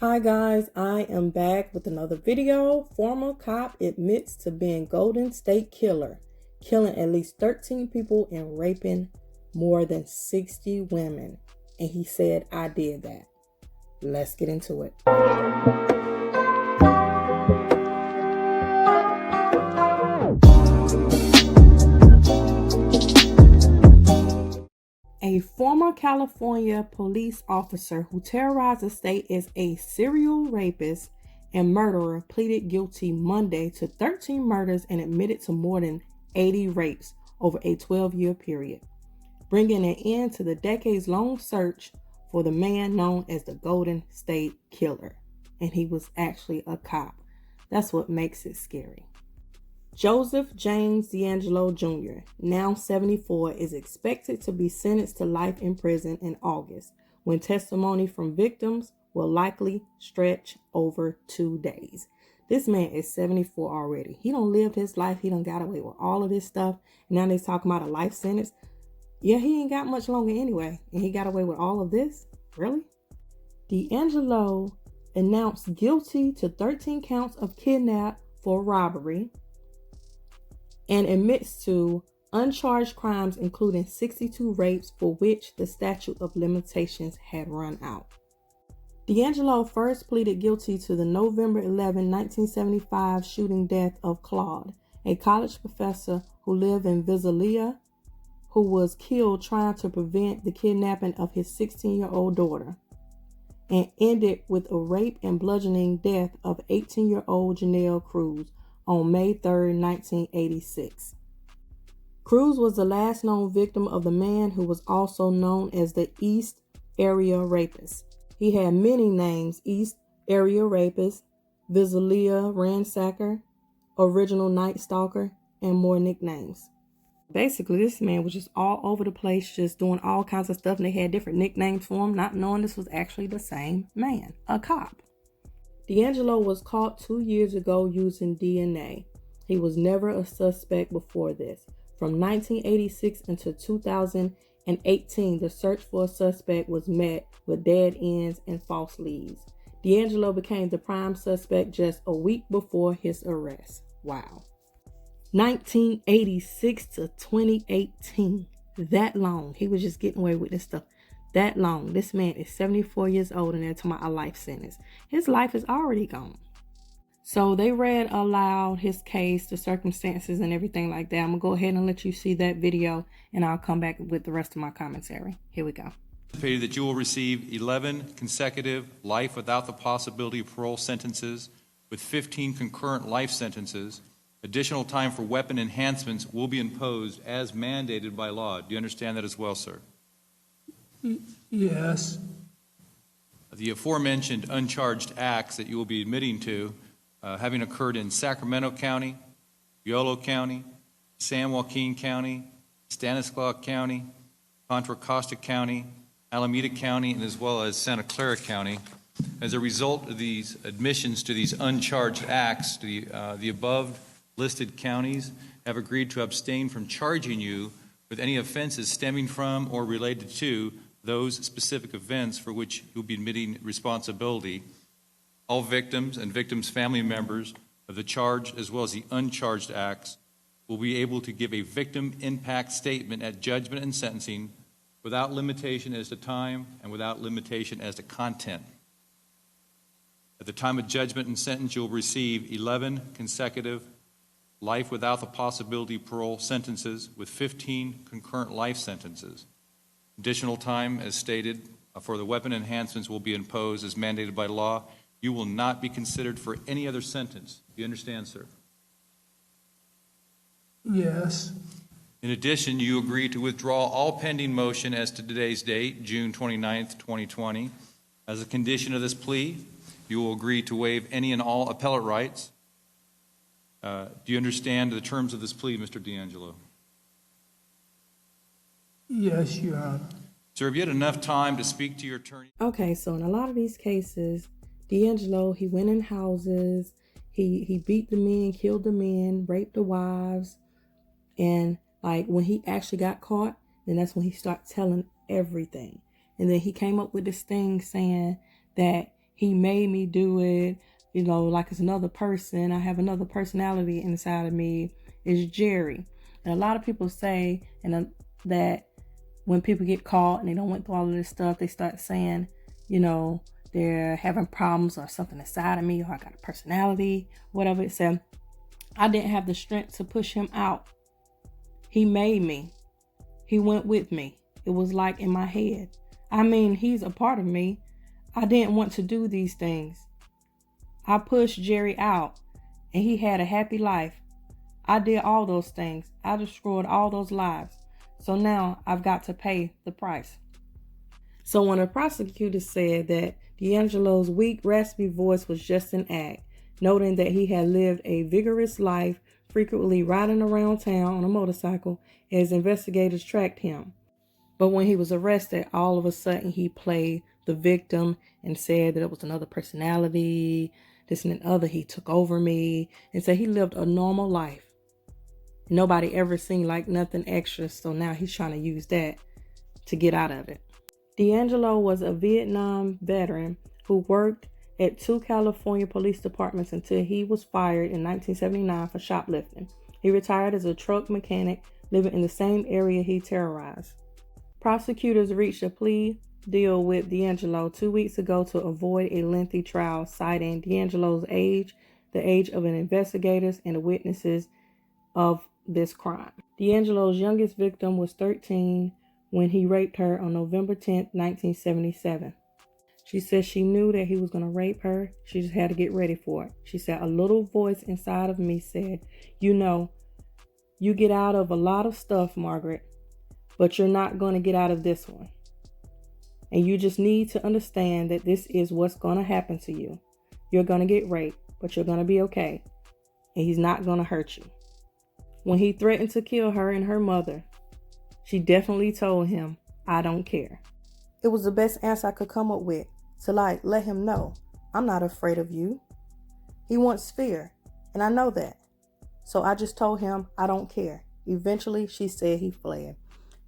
Hi guys, I am back with another video. Former cop admits to being Golden State Kℹller, killing at least 13 people and raping more than 60 women. And he said, I did that. Let's get into it. A former California police officer who terrorized the state as a serial rapist and murderer pleaded guilty Monday to 13 murders and admitted to more than 80 rapes over a 12-year period, bringing an end to the decades-long search for the man known as the Golden State Kℹller. And he was actually a cop. That's what makes it scary. Joseph James D'Angelo Jr., now 74, is expected to be sentenced to life in prison in August, when testimony from victims will likely stretch over 2 days. This man is 74 already. He done lived his life. He done got away with all of this stuff. Now they're talking about a life sentence. Yeah, he ain't got much longer anyway, and he got away with all of this? Really? D'Angelo announced guilty to 13 counts of kidnap for robbery and admits to uncharged crimes, including 62 rapes for which the statute of limitations had run out. D'Angelo first pleaded guilty to the November 11, 1975 shooting death of Claude, a college professor who lived in Visalia, who was killed trying to prevent the kidnapping of his 16-year-old daughter, and ended with a rape and bludgeoning death of 18-year-old Janelle Cruz on May 3, 1986. Cruz was the last known victim of the man who was also known as the East Area Rapist. He had many names: East Area Rapist, Visalia Ransacker, Original Night Stalker, and more nicknames. Basically, this man was just all over the place, just doing all kinds of stuff, and they had different nicknames for him, not knowing this was actually the same man, a cop. D'Angelo was caught 2 years ago using DNA. He was never a suspect before this. From 1986 until 2018, the search for a suspect was met with dead ends and false leads. D'Angelo became the prime suspect just a week before his arrest. Wow. 1986 to 2018. That long. He was just getting away with this stuff. That long. This man is 74 years old and they're talking about a life sentence. His life is already gone. So they read aloud his case, the circumstances and everything like that. I'm going to go ahead and let you see that video and I'll come back with the rest of my commentary. Here we go. That you will receive 11 consecutive life without the possibility of parole sentences with 15 concurrent life sentences. Additional time for weapon enhancements will be imposed as mandated by law. Do you understand that as well, sir? Yes. The aforementioned uncharged acts that you will be admitting to, having occurred in Sacramento County, Yolo County, San Joaquin County, Stanislaus County, Contra Costa County, Alameda County, and as well as Santa Clara County. As a result of these admissions to these uncharged acts, the above listed counties have agreed to abstain from charging you with any offenses stemming from or related to those specific events for which you'll be admitting responsibility. All victims and victims' family members of the charged as well as the uncharged acts will be able to give a victim impact statement at judgment and sentencing without limitation as to time and without limitation as to content. At the time of judgment and sentence, you'll receive 11 consecutive life without the possibility of parole sentences with 15 concurrent life sentences. Additional time, as stated, for the weapon enhancements will be imposed as mandated by law. You will not be considered for any other sentence. Do you understand, sir? Yes. In addition, you agree to withdraw all pending motion as to today's date, June 29th, 2020. As a condition of this plea, you will agree to waive any and all appellate rights. Do you understand the terms of this plea, Mr. D'Angelo? Yes, Your Honor. Sir, have you had enough time to speak to your attorney? Okay, so in a lot of these cases, D'Angelo, he went in houses, he beat the men, killed the men, raped the wives, and like when he actually got caught, then that's when he started telling everything. And then he came up with this thing saying that he made me do it, you know, like it's another person. I have another personality inside of me. It's Jerry. And a lot of people say that when people get caught and they don't went through all of this stuff, they start saying, you know, they're having problems or something inside of me, or I got a personality, whatever it said. I didn't have the strength to push him out. He made me. He went with me. It was like in my head. I mean, he's a part of me. I didn't want to do these things. I pushed Jerry out and he had a happy life. I did all those things. I destroyed all those lives. So now I've got to pay the price. So when the prosecutor said that D'Angelo's weak, raspy voice was just an act, noting that he had lived a vigorous life, frequently riding around town on a motorcycle as investigators tracked him. But when he was arrested, all of a sudden he played the victim and said that it was another personality, this and that other. He took over me and said he lived a normal life. Nobody ever seemed like nothing extra, so now he's trying to use that to get out of it. D'Angelo was a Vietnam veteran who worked at 2 California police departments until he was fired in 1979 for shoplifting. He retired as a truck mechanic, living in the same area he terrorized. Prosecutors reached a plea deal with D'Angelo 2 weeks ago to avoid a lengthy trial, citing D'Angelo's age, the age of the investigators, and the witnesses of this crime. D'Angelo's youngest victim was 13 when he raped her on November 10, 1977. She said she knew that he was going to rape her. She just had to get ready for it. She said, a little voice inside of me said, you know, you get out of a lot of stuff, Margaret, but you're not going to get out of this one. And you just need to understand that this is what's going to happen to you. You're going to get raped, but you're going to be okay. And he's not going to hurt you. When he threatened to kill her and her mother, she definitely told him, I don't care. It was the best answer I could come up with to let him know, I'm not afraid of you. He wants fear, and I know that. So I just told him, I don't care. Eventually, she said he fled.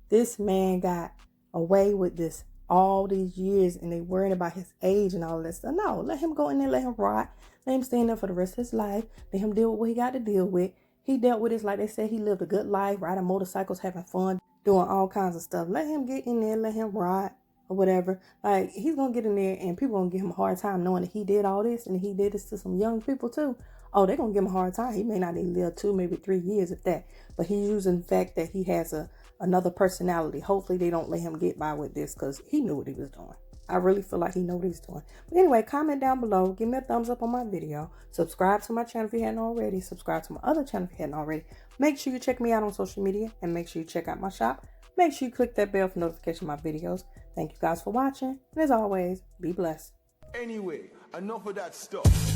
This man got away with this all these years, and they worried about his age and all this stuff. No, let him go in there, let him rot, let him stay in there for the rest of his life, let him deal with what he got to deal with. He dealt with this, like they said, he lived a good life, riding motorcycles, having fun, doing all kinds of stuff. Let him get in there, let him rot or whatever. Like, he's going to get in there and people going to give him a hard time knowing that he did all this and he did this to some young people too. Oh, they're going to give him a hard time. He may not even live 2, maybe 3 years if that. But he's using the fact that he has another personality. Hopefully they don't let him get by with this because he knew what he was doing. I really feel like he knows what he's doing. But anyway, comment down below. Give me a thumbs up on my video. Subscribe to my channel if you hadn't already. Subscribe to my other channel if you hadn't already. Make sure you check me out on social media. And make sure you check out my shop. Make sure you click that bell for notification of my videos. Thank you guys for watching. And as always, be blessed. Anyway, enough of that stuff.